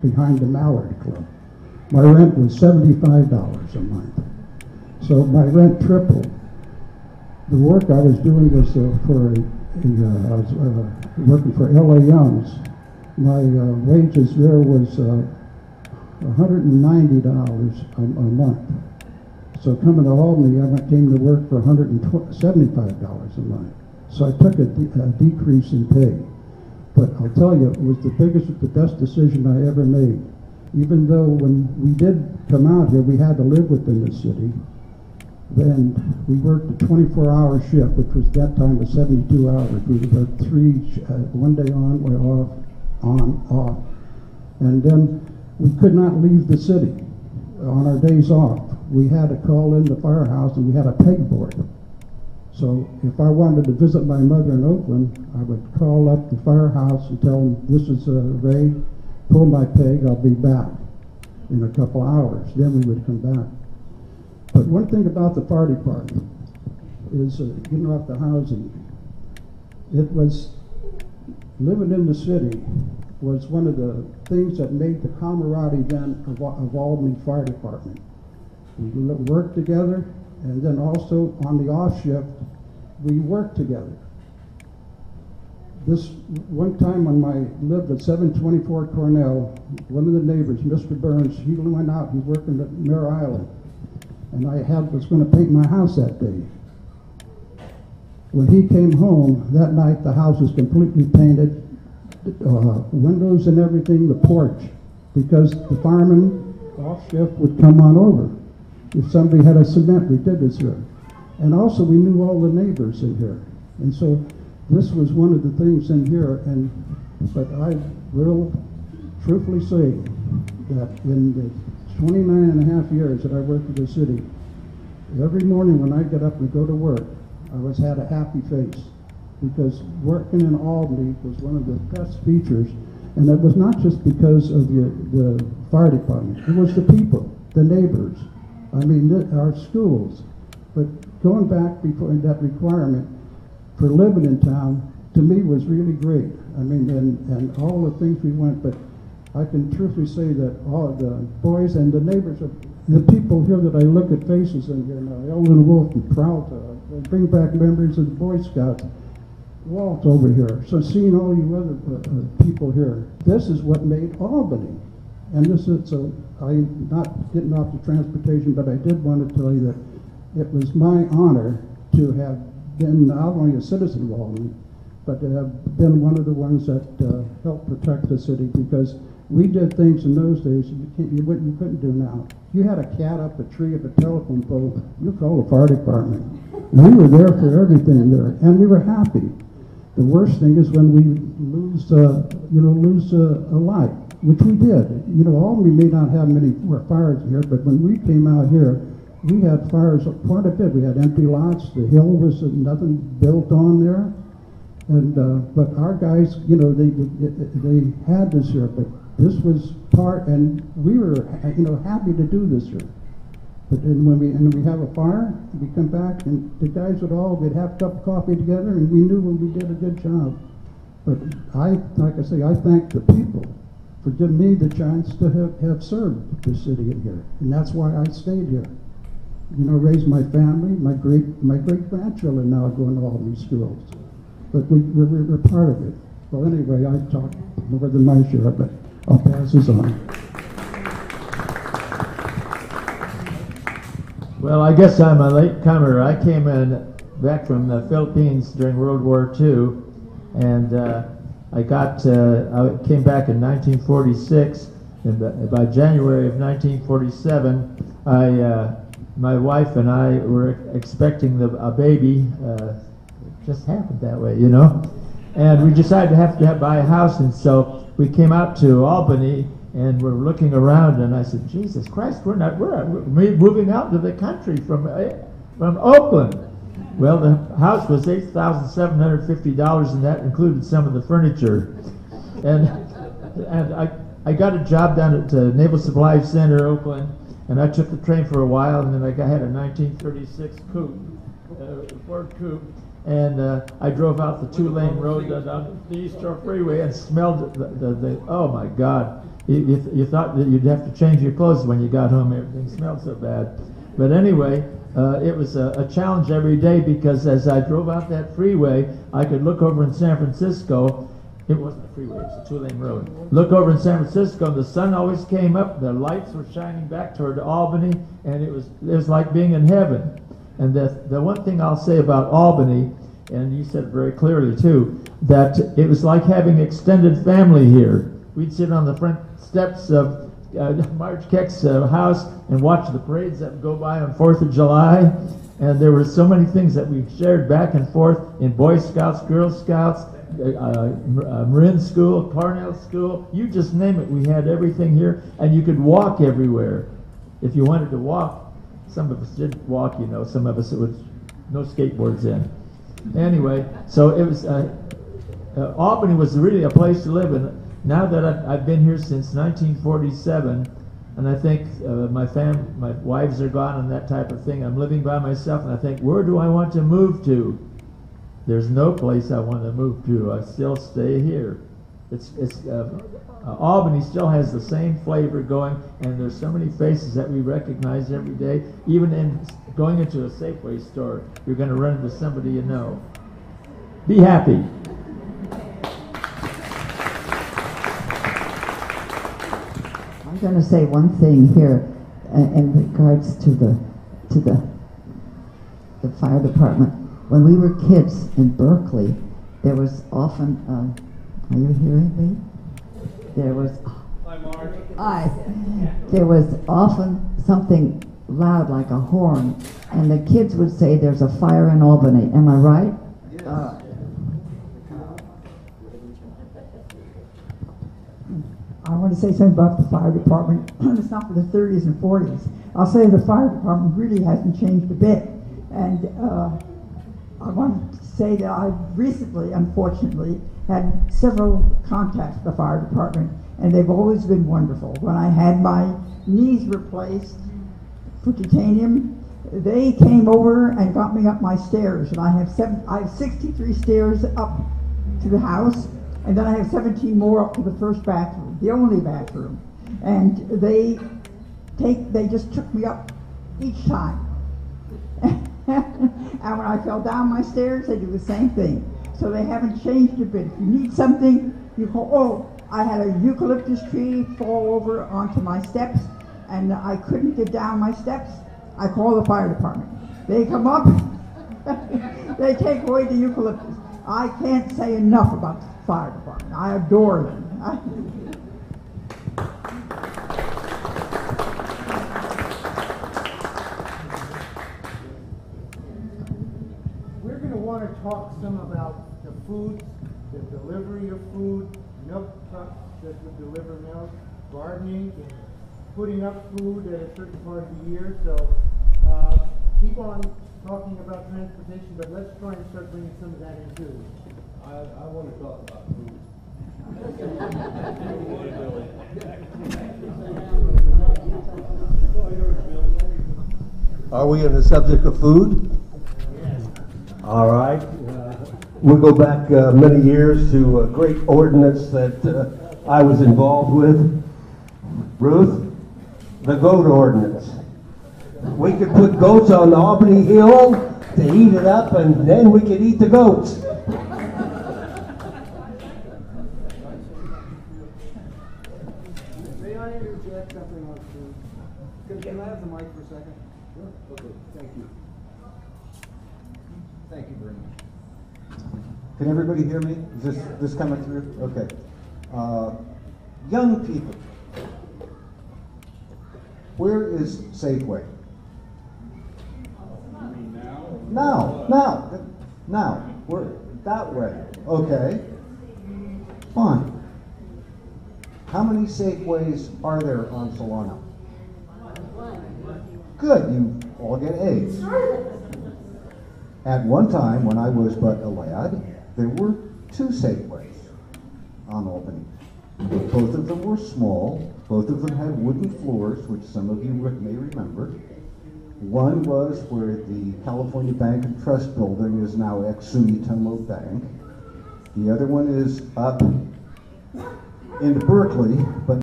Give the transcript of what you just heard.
behind the Mallard Club. My rent was $75 a month. So my rent tripled. The work I was doing was I was working for L.A. Young's. My wages there was $190 a month. So coming to Albany, I came to work for $175 a month. So I took a decrease in pay. But I'll tell you, it was the best decision I ever made. Even though when we did come out here, we had to live within the city. Then we worked a 24-hour shift, which was that time was 72 hours. We worked one day on, off. And then we could not leave the city on our days off. We had to call in the firehouse, and we had a pegboard. So if I wanted to visit my mother in Oakland, I would call up the firehouse and tell them, this is Ray, pull my peg, I'll be back in a couple hours. Then we would come back. But one thing about the fire department is getting off the housing. It was, living in the city was one of the things that made the camaraderie then of Albany Fire Department. We worked together, and then also on the off shift, we worked together. This one time when I lived at 724 Cornell, one of the neighbors, Mr. Burns, he went out, he worked at Mare Island, and I was going to paint my house that day. When he came home that night, the house was completely painted, windows and everything, the porch, because the fireman off shift would come on over. If somebody had a cement, we did this here. And also we knew all the neighbors in here. And so this was one of the things in here, but I will truthfully say that in the 29 and a half years that I worked for the city, every morning when I get up and go to work, I had a happy face, because working in Albany was one of the best features. And it was not just because of the fire department, it was the people, the neighbors. I mean, our schools. But going back before that requirement for living in town, to me was really great. I mean, and all the things we went, but I can truthfully say that all the boys and the neighbors, the people here that I look at faces in here now, Ellen Wolf and Pralta, they bring back memories of the Boy Scouts. Walt's over here. So seeing all you other people here, this is what made Albany. And this is, so I'm not getting off the transportation, but I did want to tell you that it was my honor to have been not only a citizen of Albany, but to have been one of the ones that helped protect the city, because we did things in those days you couldn't do now. You had a cat up a tree of a telephone pole, you called the fire department. We were there for everything there, and we were happy. The worst thing is when we lose a life, which we did. You know, Albany may not have many more fires here, but when we came out here, we had fires quite a bit. We had empty lots. The hill was nothing built on there, and but our guys, you know, they had this here, but this was part, and we were, you know, happy to do this here. But then when we have a fire, we come back, and the guys we'd have a cup of coffee together, and we knew when we did a good job. But like I say, I thank the people for giving me the chance to have served the city in here, and that's why I stayed here. You know, raised my family. My great grandchildren now going to all these schools, but we're part of it. Well, anyway, I talked more than my share, but I'll pass this on. Well, I guess I'm a latecomer. I came back from the Philippines during World War II, and I came back in 1946, and by January of 1947, my wife and I were expecting a baby. It just happened that way, you know. And we decided to have to buy a house, and so we came out to Albany, and we're looking around, and I said, Jesus Christ, we're moving out to the country from Oakland. Well, the house was $8,750, and that included some of the furniture. And I got a job down at Naval Supply Center, Oakland, and I took the train for a while, and then I had a 1936 coupe, Ford coupe, and I drove out the two-lane road on the East Shore Freeway and smelled oh my God, You thought that you'd have to change your clothes when you got home. Everything smelled so bad. But anyway, it was a challenge every day, because as I drove out that freeway, I could look over in San Francisco. It wasn't a freeway, it was a two-lane road. Look over in San Francisco, and the sun always came up, the lights were shining back toward Albany, and it was like being in heaven. And the one thing I'll say about Albany, and you said it very clearly too, that it was like having extended family here. We'd sit on the front steps of Marge Keck's house and watch the parades that would go by on 4th of July. And there were so many things that we shared back and forth in Boy Scouts, Girl Scouts, Marin School, Cornell School, you just name it. We had everything here, and you could walk everywhere. If you wanted to walk, some of us did walk, you know, some of us it was no skateboards in. Anyway, so it was, Albany was really a place to live in. Now that I've been here since 1947, and I think my wives are gone and that type of thing, I'm living by myself, and I think, where do I want to move to? There's no place I want to move to. I still stay here. Albany still has the same flavor going, and there's so many faces that we recognize every day. Even in going into a Safeway store, you're going to run into somebody you know. Be happy. I'm going to say one thing here in regards to the fire department. When we were kids in Berkeley, there was often, are you hearing me? There was, there was often something loud like a horn, and the kids would say there's a fire in Albany. Am I right? Yes. I want to say something about the fire department. It's not for the 30s and 40s. I'll say the fire department really hasn't changed a bit. And I want to say that I've recently, unfortunately, had several contacts with the fire department, and they've always been wonderful. When I had my knees replaced for titanium, they came over and got me up my stairs, and I have 63 stairs up to the house, and then I have 17 more up to the first bathroom, the only bathroom. And they just took me up each time. And when I fell down my stairs, they do the same thing. So they haven't changed a bit. If you need something, you call, oh, I had a eucalyptus tree fall over onto my steps, and I couldn't get down my steps. I call the fire department. They come up, they take away the eucalyptus. I can't say enough about the fire department. I adore them. We're going to want to talk some about the food, the delivery of food, milk trucks that would deliver milk, gardening, and putting up food at a certain part of the year. So keep on talking about transportation, but let's try and start bringing some of that in too. I want to talk about food. Are we on the subject of food? Yes. All right. We'll go back many years to a great ordinance that I was involved with. Ruth, the goat ordinance. We could put goats on the Albany Hill to heat it up, and then we could eat the goats. May I interject something on food? Can I have the mic for a second? Sure. Okay, thank you. Thank you very much. Can everybody hear me? Is this coming through? Okay. Young people, where is Safeway? Now, we're that way. Okay, fine. How many Safeways are there on Solano? Good, you all get A's. At one time, when I was but a lad, there were 2 Safeways on Albany. Both of them were small. Both of them had wooden floors, which some of you may remember. One was where the California Bank and Trust building is now ex-Sumitomo Bank. The other one is up in Berkeley, but